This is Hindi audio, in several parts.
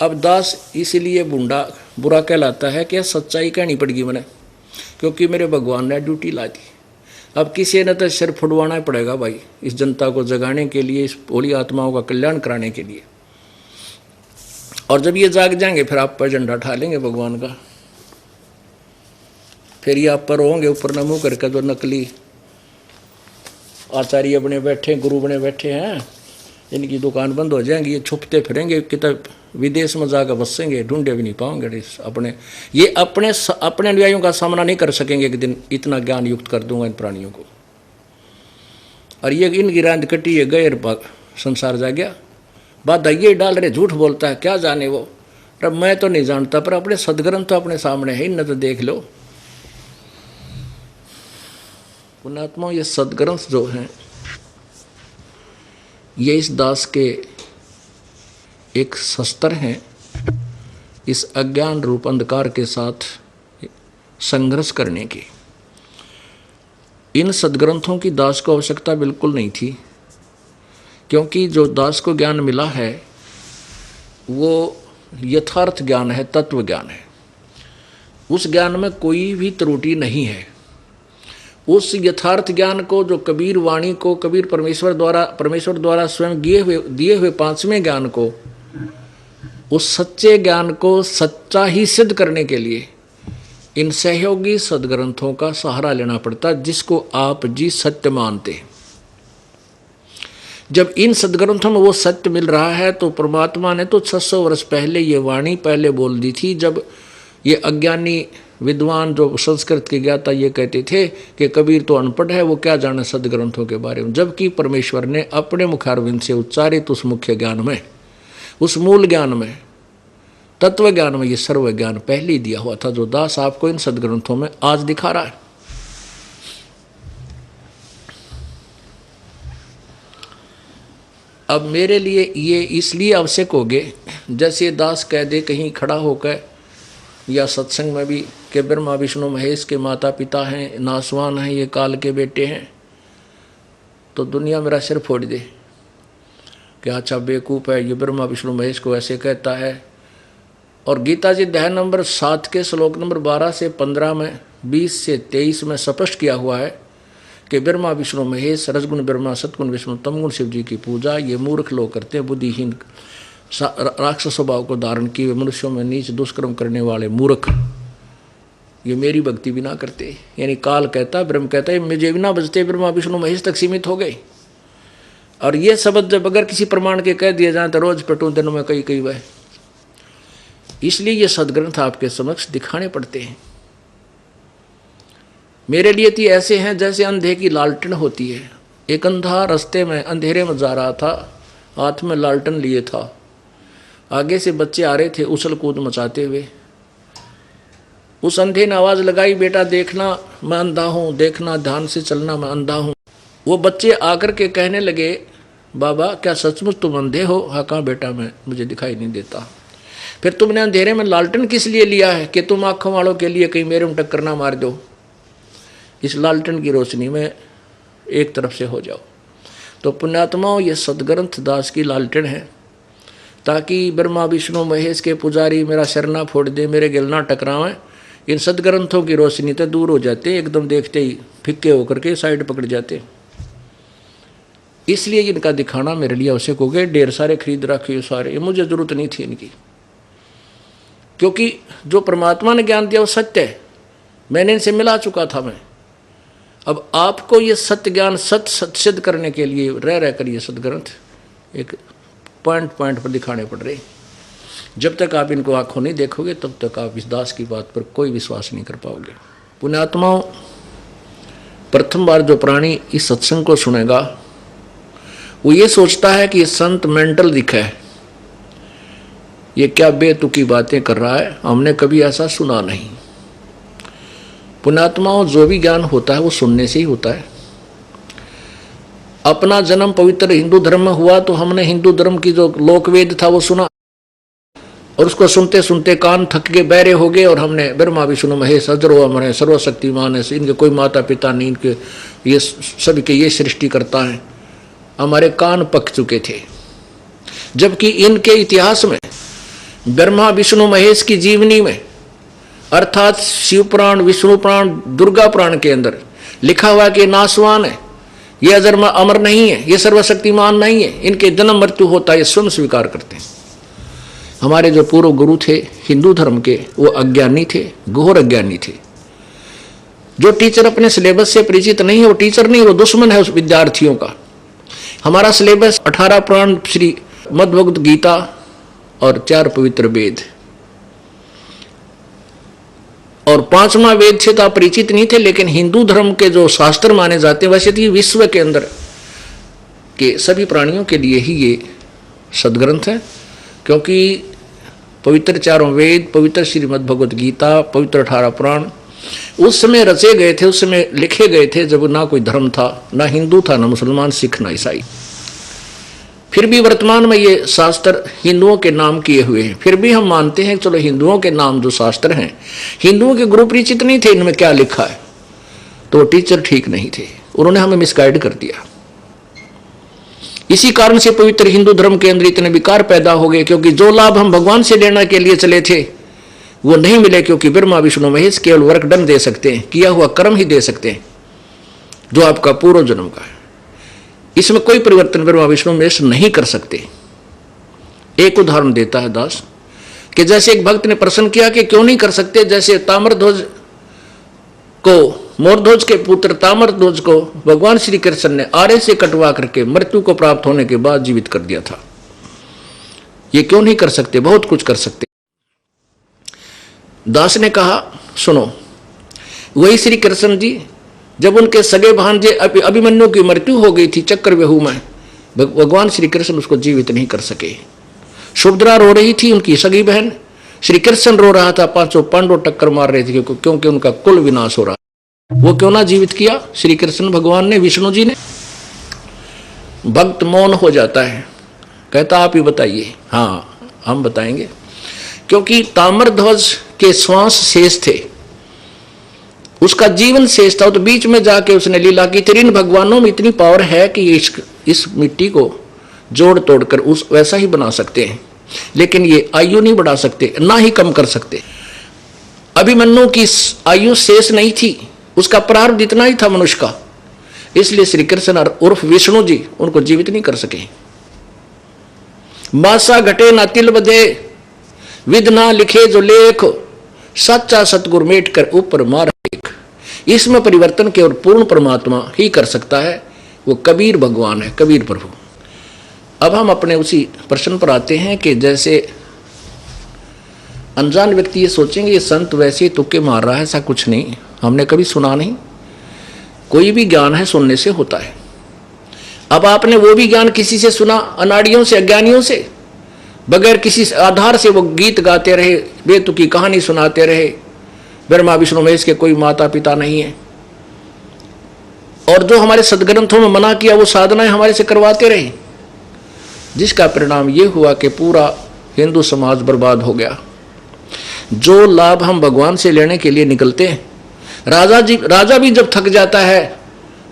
अब दास इसीलिए बूढ़ा बुरा कहलाता है कि सच्चाई कहनी पड़ेगी मैंने, क्योंकि मेरे भगवान ने ड्यूटी ला दी। अब किसी ने तो सिर फुड़वाना ही पड़ेगा भाई, इस जनता को जगाने के लिए, इस भोली आत्माओं का कल्याण कराने के लिए। और जब ये जाग जाएंगे फिर आप पर झंडा उठा लेंगे भगवान का। फिर ये आप पर होंगे ऊपर न मुँह करके, जो नकली आचार्य बने बैठे, गुरु बने बैठे हैं, इनकी दुकान बंद हो जाएंगी। ये छुपते फिरेंगे, कितने विदेश में जाकर बसेंगे, ढूंढे भी नहीं पाओगे। ये अपने अनुयायियों का सामना नहीं कर सकेंगे एक दिन। इतना ज्ञान युक्त कर दूंगा इन प्राणियों को। और ये इनकी रांद कटी, ये गैर संसार जा गया। बात ये डाल रहे, झूठ बोलता है, क्या जाने वो। अब मैं तो नहीं जानता, पर अपने सदग्रंथ तो अपने सामने है, इन्हें तो देख लो। पुण्यात्मा, ये सदग्रंथ जो हैं ये इस दास के एक शस्त्र हैं, इस अज्ञान रूप अंधकार के साथ संघर्ष करने की। इन सदग्रंथों की दास को आवश्यकता बिल्कुल नहीं थी, क्योंकि जो दास को ज्ञान मिला है वो यथार्थ ज्ञान है, तत्व ज्ञान है। उस ज्ञान में कोई भी त्रुटि नहीं है। उस यथार्थ ज्ञान को, जो कबीर वाणी को, कबीर परमेश्वर द्वारा स्वयं दिए हुए पांचवें ज्ञान को, उस सच्चे ज्ञान को सच्चा ही सिद्ध करने के लिए इन सहयोगी सदग्रंथों का सहारा लेना पड़ता, जिसको आप जी सत्य मानते। जब इन सदग्रंथों में वो सत्य मिल रहा है तो परमात्मा ने तो 600 वर्ष पहले ये वाणी पहले बोल दी थी, जब ये अज्ञानी विद्वान जो संस्कृत के ज्ञाता ये कहते थे कि कबीर तो अनपढ़ है, वो क्या जाने सदग्रंथों के बारे में। जबकि परमेश्वर ने अपने मुखारविंद से उच्चारित उस मुख्य ज्ञान में, उस मूल ज्ञान में, तत्व ज्ञान में ये सर्व ज्ञान पहले ही दिया हुआ था, जो दास आपको इन सदग्रंथों में आज दिखा रहा है। अब मेरे लिए ये इसलिए आवश्यक हो गए, जैसे दास कह दे कहीं खड़ा होकर या सत्संग में भी कि ब्रह्मा विष्णु महेश के माता पिता हैं, नासवान हैं, ये काल के बेटे हैं, तो दुनिया मेरा सिर फोड़ दे कि अच्छा बेवकूफ़ है, ये ब्रह्मा विष्णु महेश को ऐसे कहता है। और गीता जी अध्याय नंबर 7 के श्लोक नंबर 12 से 15 में, 20 से 23 में स्पष्ट किया हुआ है कि ब्रह्मा विष्णु महेश, रजगुण ब्रह्मा, सतगुण विष्णु, तमगुण शिव जी की पूजा ये मूर्ख लोग करते हैं, बुद्धिहीन राक्षस स्वभाव को धारण किए मनुष्यों में नीच दुष्कर्म करने वाले मूर्ख, ये मेरी भक्ति भी ना करते। यानी काल कहता, ब्रह्म कहता है, मुझे भी ना बजते ब्रह्मा विष्णु महेश तक सीमित हो गए। और ये शब्द जब अगर किसी प्रमाण के कह दिए जाए तो रोज पेटूं दिनों में कई वह। इसलिए ये सदग्रंथ आपके समक्ष दिखाने पड़ते हैं। मेरे लिए तो ऐसे हैं जैसे अंधे की लालटेन होती है। एक अंधा रास्ते में अंधेरे में जा रहा था, हाथ में लालटेन लिए था, आगे से बच्चे आ रहे थे उछल कूद मचाते हुए। उस अंधे ने आवाज़ लगाई, बेटा देखना मैं अंधा हूँ, देखना ध्यान से चलना मैं अंधा हूँ। वो बच्चे आकर के कहने लगे, बाबा क्या सचमुच तुम अंधे हो? हाँ कहाँ बेटा, मैं मुझे दिखाई नहीं देता। फिर तुमने अंधेरे में लालटेन किस लिए लिया है? कि तुम आँखों वालों के लिए कहीं मेरे में टक्कर ना मार दो, इस लालटेन की रोशनी में एक तरफ से हो जाओ। तो पुण्यात्माओं, ये सदग्रंथ दास की लालटेन है, ताकि ब्रह्मा विष्णु महेश के पुजारी मेरा सिर ना फोड़ दे, मेरे गिल ना टकरावें। इन सदग्रंथों की रोशनी तो दूर हो जाते, एकदम देखते ही फिक्के होकर के साइड पकड़ जाते। इसलिए इनका दिखाना मेरे लिए आवश्यक हो गए। ढेर सारे खरीद रखे सारे, ये मुझे जरूरत नहीं थी इनकी, क्योंकि जो परमात्मा ने ज्ञान दिया वो सत्य है, मैंने इनसे मिला चुका था मैं। अब आपको ये सत्य ज्ञान सत्य सिद्ध करने के लिए रह कर ये सदग्रंथ एक पॉइंट पर दिखाने पड़ रहे। जब तक आप इनको आंखों नहीं देखोगे तब तक आप इस दास की बात पर कोई विश्वास नहीं कर पाओगे। पुण्यात्माओं, प्रथम बार जो प्राणी इस सत्संग को सुनेगा वो ये सोचता है कि ये संत मेंटल दिखा है, ये क्या बेतुकी बातें कर रहा है, हमने कभी ऐसा सुना नहीं। पुण्यात्माओं, जो भी ज्ञान होता है वो सुनने से ही होता है। अपना जन्म पवित्र हिंदू धर्म में हुआ तो हमने हिंदू धर्म की जो लोकवेद था वो सुना, और उसको सुनते सुनते कान थक के बहरे हो गए, और हमने ब्रह्मा विष्णु महेश अजरो अमर है, सर्वशक्तिमान है, इनके कोई माता पिता नहीं, इनके ये सभी के ये सृष्टि करता है, हमारे कान पक चुके थे। जबकि इनके इतिहास में ब्रह्मा विष्णु महेश की जीवनी में अर्थात शिव पुराण, विष्णु पुराण, दुर्गा पुराण के अंदर लिखा हुआ कि नासवान है, ये अमर नहीं है, ये सर्वशक्तिमान नहीं है, इनके जन्म मृत्यु होता है, ये स्वयं स्वीकार करते हैं। हमारे जो पूर्व गुरु थे हिंदू धर्म के, वो अज्ञानी थे, घोर अज्ञानी थे। जो टीचर अपने सिलेबस से परिचित नहीं है वो टीचर नहीं, वो दुश्मन है उस विद्यार्थियों का। हमारा सिलेबस 18 पुराण, श्री मद्भगवत गीता और 4 पवित्र वेद, और 5वां वेद से तो आप परिचित नहीं थे, लेकिन हिंदू धर्म के जो शास्त्र माने जाते हैं वैसे तो विश्व के अंदर के सभी प्राणियों के लिए ही ये सदग्रंथ है, क्योंकि पवित्र 4 वेद, पवित्र श्रीमद् भगवत गीता, पवित्र 18 पुराण उस समय रचे गए थे, उस समय लिखे गए थे जब ना कोई धर्म था, ना हिंदू था, ना मुसलमान, सिख, ना ईसाई। फिर भी वर्तमान में ये शास्त्र हिंदुओं के नाम किए हुए हैं। फिर भी हम मानते हैं चलो हिंदुओं के नाम जो शास्त्र हैं, हिंदुओं के गुरु परिचित नहीं थे इनमें क्या लिखा है, तो टीचर ठीक नहीं थे, उन्होंने हमें मिसगाइड कर दिया। इसी कारण से पवित्र हिंदू धर्म के अंदर इतने विकार पैदा हो गए, क्योंकि जो लाभ हम भगवान से लेने के लिए चले थे वो नहीं मिले, क्योंकि ब्रह्मा विष्णु महेश केवल वर्कडन दे सकते हैं, किया हुआ कर्म ही दे सकते हैं जो आपका पूर्व जन्म का है। इसमें कोई परिवर्तन ब्रह्मा विष्णु महेश नहीं कर सकते। एक उदाहरण देता है दास कि जैसे एक भक्त ने प्रश्न किया कि क्यों नहीं कर सकते, जैसे ताम्रध्वज को, मोरध्वज के पुत्र ताम्रध्वज को भगवान श्री कृष्ण ने आरे से कटवा करके मृत्यु को प्राप्त होने के बाद जीवित कर दिया था, ये क्यों नहीं कर सकते? बहुत कुछ कर सकते। दास ने कहा सुनो, वही श्री कृष्ण जी जब उनके सगे भांजे अभिमन्यु की मृत्यु हो गई थी चक्रव्यूह में, भगवान श्री कृष्ण उसको जीवित नहीं कर सके। सुभद्रा रो रही थी, उनकी सगी बहन, श्री कृष्ण रो रहा था, 5 पांडव टक्कर मार रहे थे क्योंकि उनका कुल विनाश हो रहा। वो क्यों ना जीवित किया श्री कृष्ण भगवान ने, विष्णु जी ने? भक्त मौन हो जाता है, कहता आप ही बताइए। हाँ हम बताएंगे, क्योंकि ताम्रध्वज के श्वास शेष थे, उसका जीवन शेष था, तो बीच में जाके उसने लीला की। तीन भगवानों में इतनी पावर है कि इस मिट्टी को जोड़ तोड़कर उस वैसा ही बना सकते हैं, लेकिन ये आयु नहीं बढ़ा सकते, ना ही कम कर सकते। अभिमन्यु की आयु शेष नहीं थी, उसका प्रारब्ध इतना ही था मनुष्य का, इसलिए श्री कृष्ण उर्फ विष्णु जी उनको जीवित नहीं कर सके। मासा घटे ना तिल बधे, विद ना लिखे जो लेख, सच्चा सतगुरु मेट कर ऊपर मार एक। इसमें परिवर्तन केवल पूर्ण परमात्मा ही कर सकता है, वो कबीर भगवान है, कबीर प्रभु। अब हम अपने उसी प्रश्न पर आते हैं कि जैसे अनजान व्यक्ति ये सोचेंगे ये संत वैसे ही तुक्के मार रहा है, ऐसा कुछ नहीं, हमने कभी सुना नहीं। कोई भी ज्ञान है सुनने से होता है। अब आपने वो भी ज्ञान किसी से सुना, अनाड़ियों से, अज्ञानियों से, बगैर किसी आधार से वो गीत गाते रहे, बेतुकी कहानी सुनाते रहे, ब्रह्मा विष्णु महेश के कोई माता पिता नहीं है, और जो हमारे सदग्रंथों में मना किया वो साधनाएं हमारे से करवाते रहे, जिसका परिणाम ये हुआ कि पूरा हिंदू समाज बर्बाद हो गया। जो लाभ हम भगवान से लेने के लिए निकलते हैं, राजा भी जब थक जाता है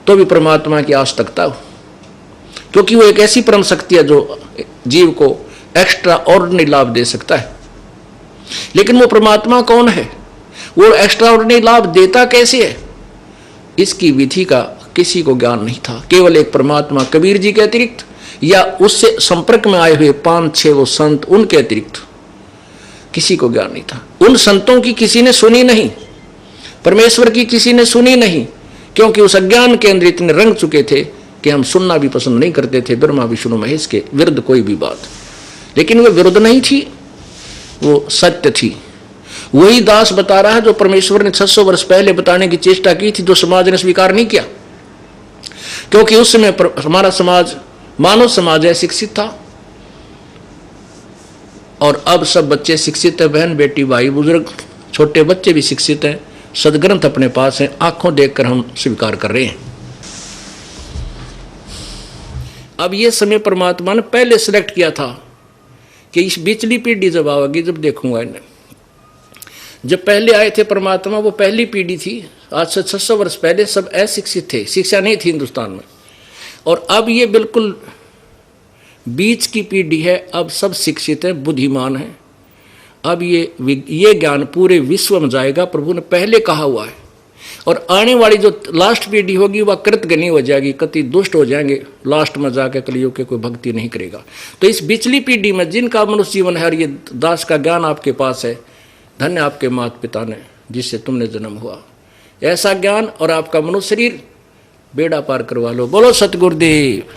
तो भी परमात्मा की आस तकता हो, क्योंकि वो एक ऐसी परम शक्ति है जो जीव को एक्स्ट्रा ऑर्डिनरी लाभ दे सकता है। लेकिन वो परमात्मा कौन है, वो एक्स्ट्रा ऑर्डिनरी लाभ देता कैसे है, इसकी विधि का किसी को ज्ञान नहीं था। केवल एक परमात्मा कबीर जी के अतिरिक्त या उससे संपर्क में आए हुए 5-6 वो संत, उनके अतिरिक्त किसी को ज्ञान नहीं था। उन संतों की किसी ने सुनी नहीं, परमेश्वर की किसी ने सुनी नहीं, क्योंकि उस अज्ञान के अंदर इतने रंग चुके थे कि हम सुनना भी पसंद नहीं करते थे ब्रह्मा विष्णु महेश के विरुद्ध कोई भी बात। लेकिन वो विरुद्ध नहीं थी, वो सत्य थी। वही दास बता रहा है जो परमेश्वर ने 600 वर्ष पहले बताने की चेष्टा की थी, जो समाज ने स्वीकार नहीं किया, क्योंकि उस समय हमारा समाज मानव समाज है, शिक्षित था, और अब सब बच्चे शिक्षित है, बहन बेटी भाई बुजुर्ग छोटे बच्चे भी शिक्षित हैं, सदग्रंथ अपने पास हैं, आंखों देखकर हम स्वीकार कर रहे हैं। अब ये समय परमात्मा ने पहले सिलेक्ट किया था कि इस बिचली पीढ़ी जब आएगी, जब देखूंगा इन्हें। जब पहले आए थे परमात्मा, वो पहली पीढ़ी थी, आज से 600 वर्ष पहले सब अशिक्षित थे, शिक्षा नहीं थी हिंदुस्तान में। और अब ये बिल्कुल बीच की पीढ़ी है, अब सब शिक्षित है, बुद्धिमान है, अब ये ज्ञान पूरे विश्व में जाएगा, प्रभु ने पहले कहा हुआ है। और आने वाली जो लास्ट पीढ़ी होगी वह कृतघ्नी हो जाएगी, कति दुष्ट हो जाएंगे, लास्ट में जाकर कलियुग के कोई भक्ति नहीं करेगा। तो इस पिछली पीढ़ी में जिनका मनुष्य जीवन है और ये दास का ज्ञान आपके पास है, धन्य आपके माता पिता ने जिससे तुमने जन्म हुआ। ऐसा ज्ञान और आपका मनुष्य शरीर बेड़ा पार करवा लो। बोलो सतगुरुदेव।